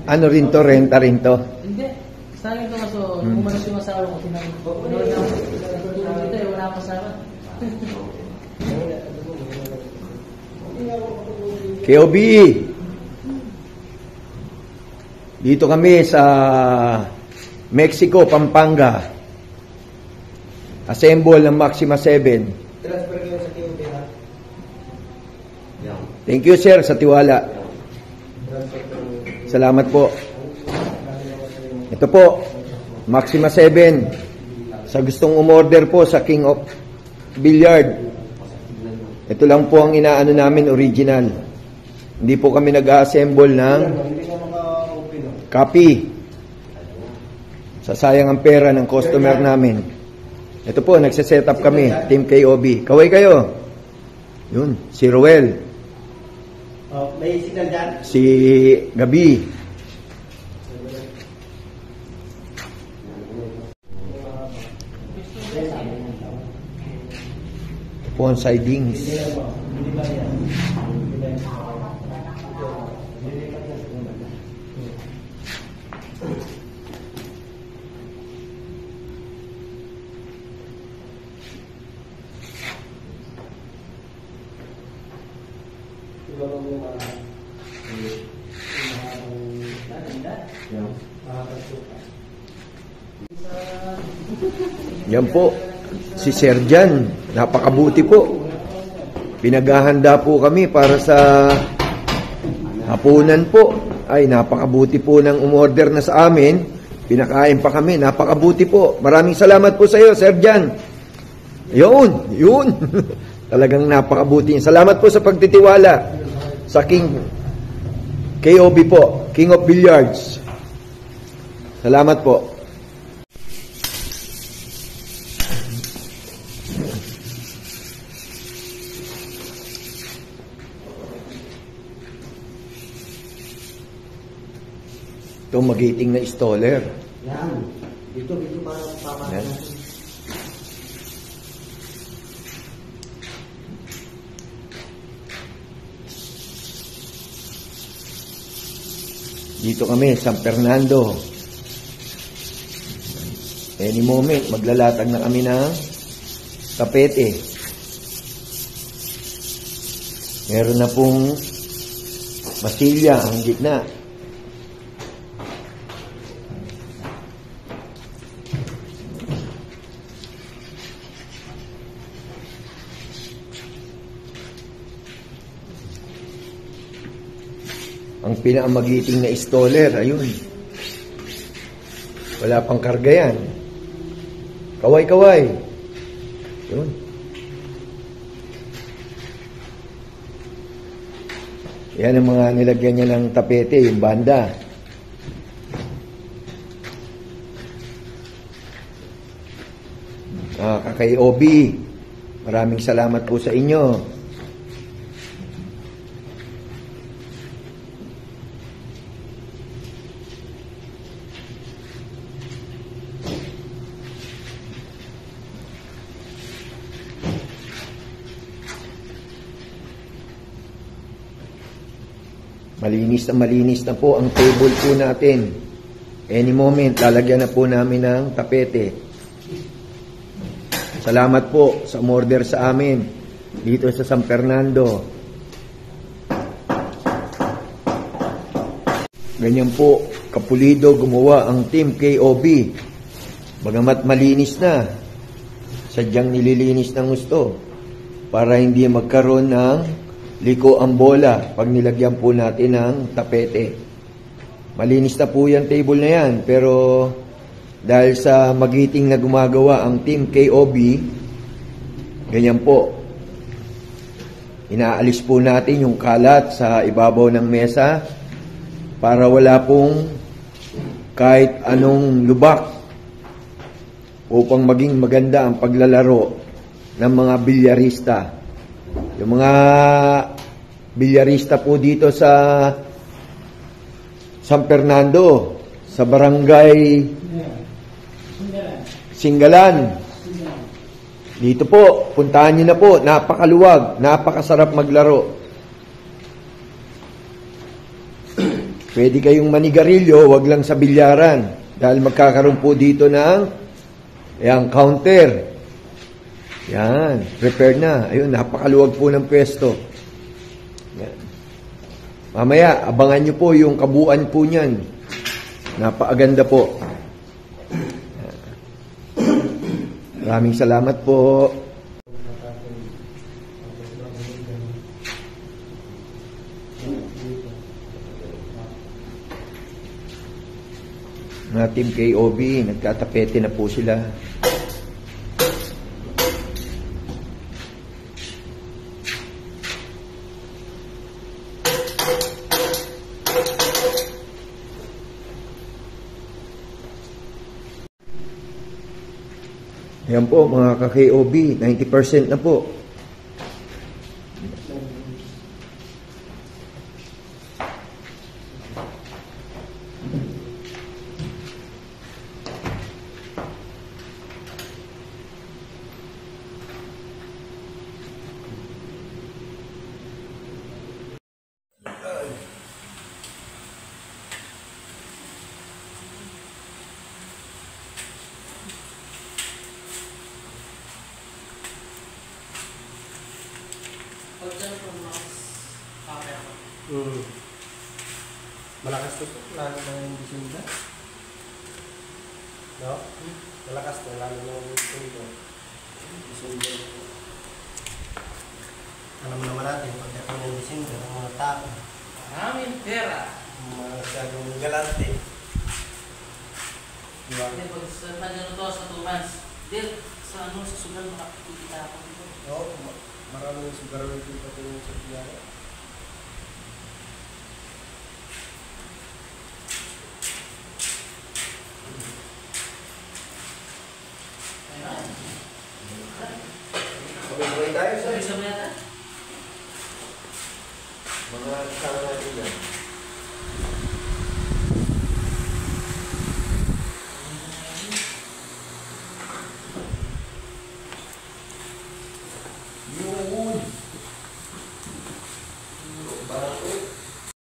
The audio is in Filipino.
Ano rin to? Renta rin to? Hindi. Sa akin ito kaso, umalas yung asawa ko, sinabi ko, dito, wala akong asawa. KOB, dito kami sa Mexico, Pampanga. Assemble ng Maxima 7. Transfer kayo sa KOB, ha? Thank you, sir, sa tiwala. Salamat po. Ito po, Maxima 7. Sa gustong umorder po sa King of Billiard. Ito lang po ang inaano namin, original. Hindi po kami nag-assemble ng copy. Sasayang ang pera ng customer namin. Ito po, nagsiset up kami, Team KOB. Kaway kayo. Yun, si Roel. May signal dyan? Si Gabi. Po ang sidings. Yan po, si Sir Jan, napakabuti po. Pinaghahanda po kami para sa hapunan po. Ay, napakabuti po ng umorder na sa amin. Pinakain pa kami, napakabuti po. Maraming salamat po sa iyo, Sir Jan. Yun. Talagang napakabuti. Salamat po sa pagtitiwala sa KOB po, King of Billiards. Salamat po. Ito magiting na installer. Yan. Dito para papasok. Yan. Dito kami, San Fernando. Any moment, maglalatag na kami ng tapete. Meron na pong masilya ang gitna. Ang pinakamagiting na installer, ayun. Wala pang karga yan. Kaway-kaway. Yun. Yan ang mga nilagyan niya ng tapete, yung banda. Kay Obi, maraming salamat po sa inyo. Malinis na po ang table po natin. Any moment, lalagyan na po namin ng tapete. Salamat po sa umorder sa amin dito sa San Fernando. Ganyan po, kapulido gumawa ang Team KOB. Bagamat malinis na, sadyang nililinis ng gusto para hindi magkaroon ng liko ang bola pag nilagyan po natin ng tapete. Malinis na po yung table na yan, pero dahil sa magiting na gumagawa ang Team KOB, ganyan po. Inaalis po natin yung kalat sa ibabaw ng mesa para wala pong kahit anong lubak upang maging maganda ang paglalaro ng mga bilyarista. Yung mga bilyarista po dito sa San Fernando, sa barangay Singgalan. Dito po, puntahan nyo na po, napakaluwag, napakasarap maglaro. Pwede kayong manigarilyo, wag lang sa bilyaran. Dahil magkakaroon po dito ng counter. Yan, prepare na. Ayun, napakaluwag po ng pwesto. Yan. Mamaya, abangan nyo po yung kabuuan po niyan. Napakaganda po. Yan. Maraming salamat po. Mga team KOB, nagtatapete na po sila. Ayan po mga ka-KOB, 90% na po. Pag dyan po, mas camera ko. Malakas to, lalo na yung bisinda. No? Malakas to, lalo na yung bisinda. Alam naman natin, pagdating ng bisinda, ng mga tao, Maraming pera. masyadong galante. Diba? Hindi, pag sa kanya to sa 2 months, di, sa sugal makakikita ako dito. Oo, maraming sugar dito pa rin sa piyara. Ayan. Sabay-sabay tayo sa Sabi sa mga mga kasama natin yan.